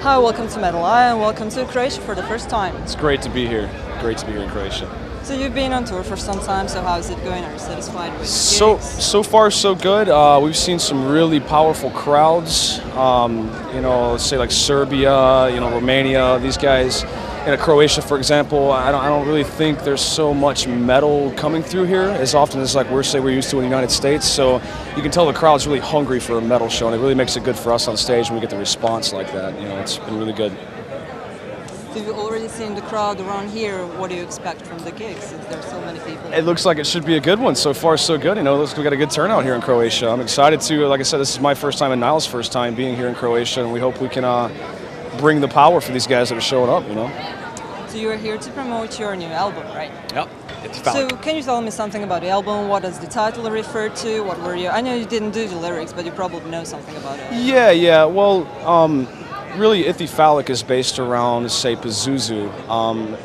Hi, welcome to Metallica and welcome to Croatia for the first time. It's great to be here. Great to be here in Croatia. So you've been on tour for some time, so how is it going? Are you satisfied with So far so good. We've seen some really powerful crowds. Let's say like Serbia, Romania, these guys. Croatia, for example, I don't really think there's so much metal coming through here as often as like we're used to in the United States. So you can tell the crowd's really hungry for a metal show, and it really makes it good for us on stage when we get the response like that. It's been really good. So you've already seen the crowd around here. What do you expect from the gigs since there's so many people? It looks like it should be a good one. So far, so good. We got a good turnout here in Croatia. I'm excited to, like I said, this is my first time and Nile's first time being here in Croatia, and we hope we can bring the power for these guys that are showing up. So you are here to promote your new album, right? Yep. It's So can you tell me something about the album? What does the title refer to? What were you? I know you didn't do the lyrics, but you probably know something about it. Yeah. Well, really, Ithyphallic is based around, say, Pazuzu,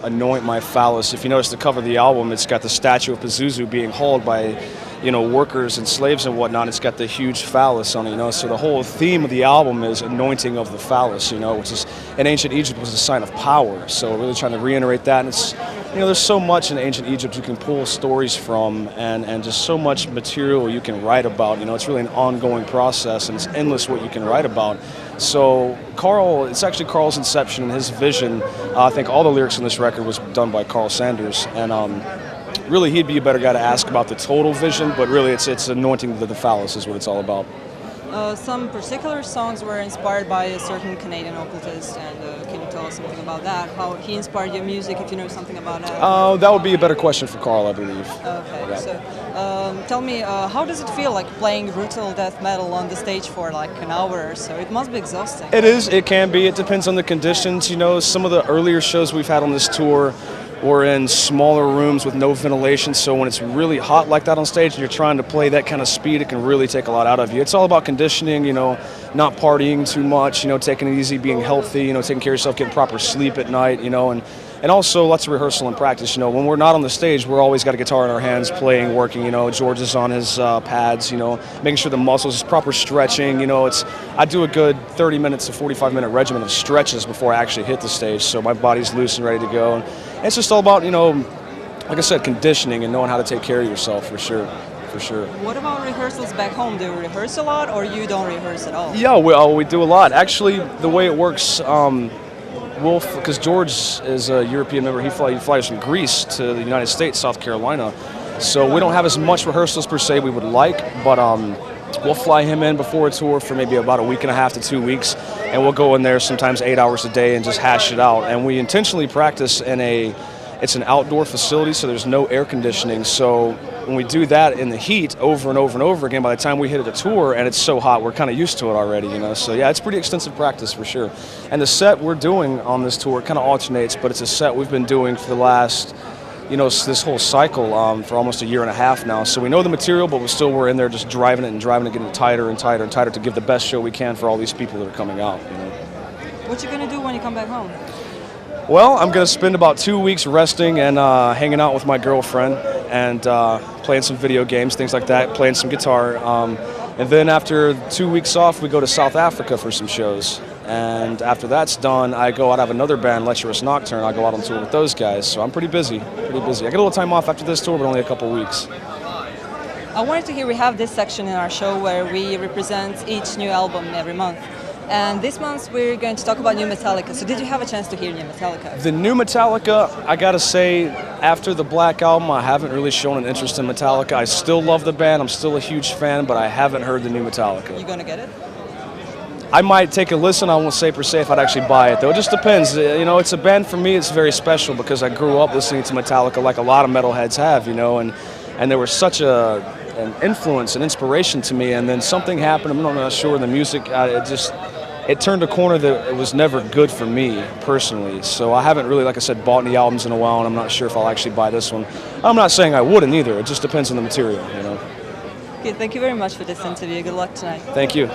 Anoint My Phallus. If you notice the cover of the album, it's got the statue of Pazuzu being hauled by, workers and slaves and whatnot. It's got the huge phallus on it, So the whole theme of the album is anointing of the phallus, which is in ancient Egypt was a sign of power. So really trying to reiterate that. And it's, there's so much in ancient Egypt you can pull stories from, and just so much material you can write about. It's really an ongoing process, and it's endless what you can write about. So it's actually Carl's inception and his vision. I think all the lyrics in this record was done by Carl Sanders, and really he'd be a better guy to ask about the total vision, but really it's anointing the phallus is what it's all about. Some particular songs were inspired by a certain Canadian occultist, and can you tell us something about that? How he inspired your music, if you know something about that? That would be a better question for Carl, I believe. Okay, yeah. So tell me, how does it feel like playing brutal death metal on the stage for like an hour or so? It must be exhausting. It is, it can be. It depends on the conditions. Some of the earlier shows we've had on this tour were in smaller rooms with no ventilation, so when it's really hot like that on stage and you're trying to play that kind of speed, it can really take a lot out of you. It's all about conditioning, not partying too much, taking it easy, being healthy, taking care of yourself, getting proper sleep at night, and also lots of rehearsal and practice. When we're not on the stage, we're always got a guitar in our hands, playing, working. George is on his pads, making sure the muscles, proper stretching. I do a good 30 minutes to 45-minute regimen of stretches before I actually hit the stage, so my body's loose and ready to go. And it's just all about, like I said, conditioning and knowing how to take care of yourself, for sure. What about rehearsals back home? Do you rehearse a lot, or you don't rehearse at all? Yeah, we do a lot. Actually, the way it works, because George is a European member, he flies from Greece to the United States, South Carolina. So we don't have as much rehearsals per se we would like, but we'll fly him in before a tour for maybe about a week and a half to 2 weeks, and we'll go in there sometimes 8 hours a day and just hash it out. And we intentionally practice it's an outdoor facility, so there's no air conditioning. So when we do that in the heat over and over and over again, by the time we hit a tour and it's so hot, we're kind of used to it already, So yeah, it's pretty extensive practice for sure. And the set we're doing on this tour kind of alternates, but it's a set we've been doing for the last, this whole cycle for almost a year and a half now. So we know the material, but we're in there just driving it, getting it tighter and tighter and tighter to give the best show we can for all these people that are coming out. What you gonna do when you come back home? Well, I'm going to spend about 2 weeks resting and hanging out with my girlfriend and playing some video games, things like that, playing some guitar. And then after 2 weeks off, we go to South Africa for some shows. And after that's done, I go out, I have another band, Lecherous Nocturne. I go out on tour with those guys, so I'm pretty busy. I get a little time off after this tour, but only a couple weeks. I wanted to hear, we have this section in our show where we represent each new album every month. And this month we're going to talk about new Metallica. So did you have a chance to hear new Metallica? The new Metallica, I gotta say, after the Black Album, I haven't really shown an interest in Metallica. I still love the band, I'm still a huge fan, but I haven't heard the new Metallica. You gonna get it? I might take a listen. I won't say per se if I'd actually buy it, though. It just depends. It's a band for me, it's very special because I grew up listening to Metallica like a lot of metalheads have, and they were such an influence and inspiration to me, and then something happened, I'm not sure, the music, it turned a corner that it was never good for me personally. So I haven't really, like I said, bought any albums in a while, and I'm not sure if I'll actually buy this one. I'm not saying I wouldn't either. It just depends on the material, Okay, thank you very much for this interview. Good luck tonight. Thank you.